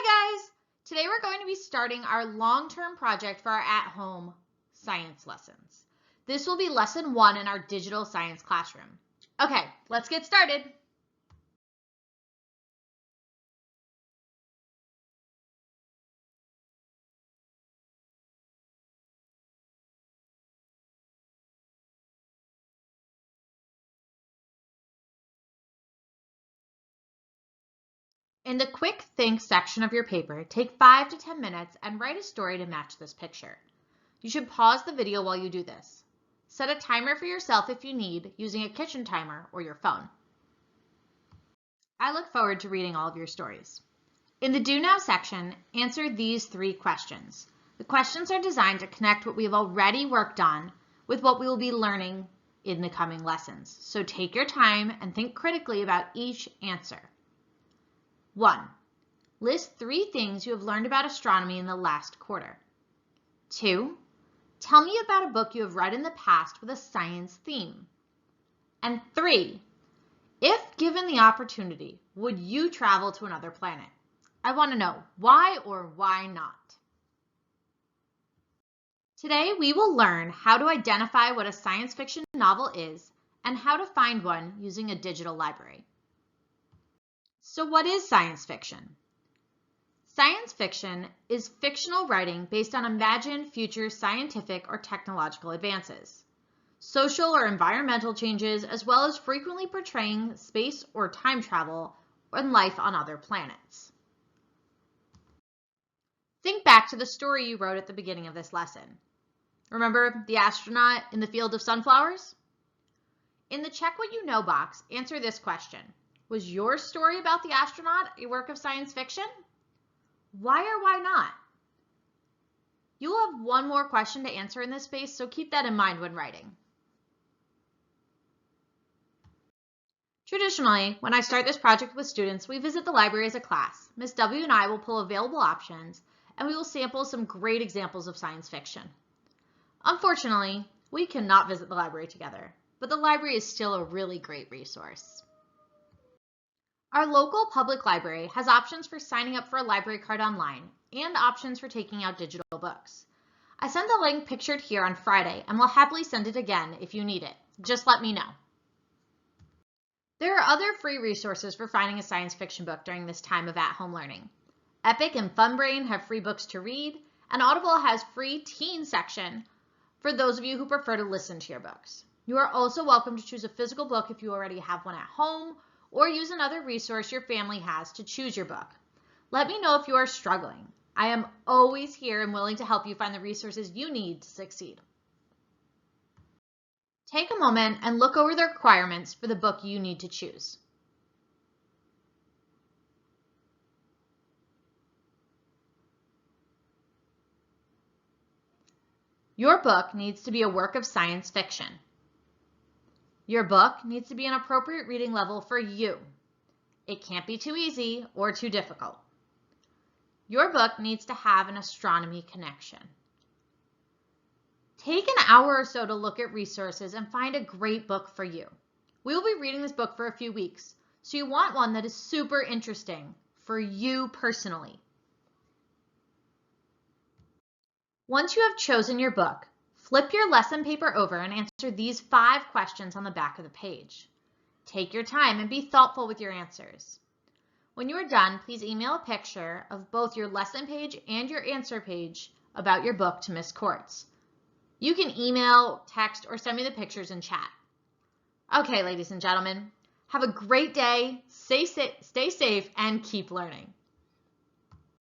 Hi guys! Today we're going to be starting our long-term project for our at-home science lessons. This will be lesson 1 in our digital science classroom. Okay, let's get started. In the quick think section of your paper, take 5 to 10 minutes and write a story to match this picture. You should pause the video while you do this. Set a timer for yourself if you need, using a kitchen timer or your phone. I look forward to reading all of your stories. In the Do Now section, answer these 3 questions. The questions are designed to connect what we have already worked on with what we will be learning in the coming lessons. So take your time and think critically about each answer. 1. List 3 things you have learned about astronomy in the last quarter. 2. Tell me about a book you have read in the past with a science theme. And 3. If given the opportunity, would you travel to another planet? I want to know why or why not. Today we will learn how to identify what a science fiction novel is and how to find one using a digital library. So what is science fiction? Science fiction is fictional writing based on imagined future scientific or technological advances, social or environmental changes, as well as frequently portraying space or time travel and life on other planets. Think back to the story you wrote at the beginning of this lesson. Remember the astronaut in the field of sunflowers? In the Check What You Know box, answer this question. Was your story about the astronaut a work of science fiction? Why or why not? You'll have one more question to answer in this space, so keep that in mind when writing. Traditionally, when I start this project with students, we visit the library as a class. Ms. W and I will pull available options, and we will sample some great examples of science fiction. Unfortunately, we cannot visit the library together, but the library is still a really great resource. Our local public library has options for signing up for a library card online and options for taking out digital books. I sent the link pictured here on Friday and will happily send it again if you need it. Just let me know. There are other free resources for finding a science fiction book during this time of at-home learning. Epic and Funbrain have free books to read, and Audible has free teen section for those of you who prefer to listen to your books. You are also welcome to choose a physical book if you already have one at home, or use another resource your family has to choose your book. Let me know if you are struggling. I am always here and willing to help you find the resources you need to succeed. Take a moment and look over the requirements for the book you need to choose. Your book needs to be a work of science fiction. Your book needs to be an appropriate reading level for you. It can't be too easy or too difficult. Your book needs to have an astronomy connection. Take an hour or so to look at resources and find a great book for you. We will be reading this book for a few weeks, so you want one that is super interesting for you personally. Once you have chosen your book, flip your lesson paper over and answer these 5 questions on the back of the page. Take your time and be thoughtful with your answers. When you are done, please email a picture of both your lesson page and your answer page about your book to Ms. Cordts. You can email, text, or send me the pictures in chat. Okay, ladies and gentlemen, have a great day, stay safe, and keep learning.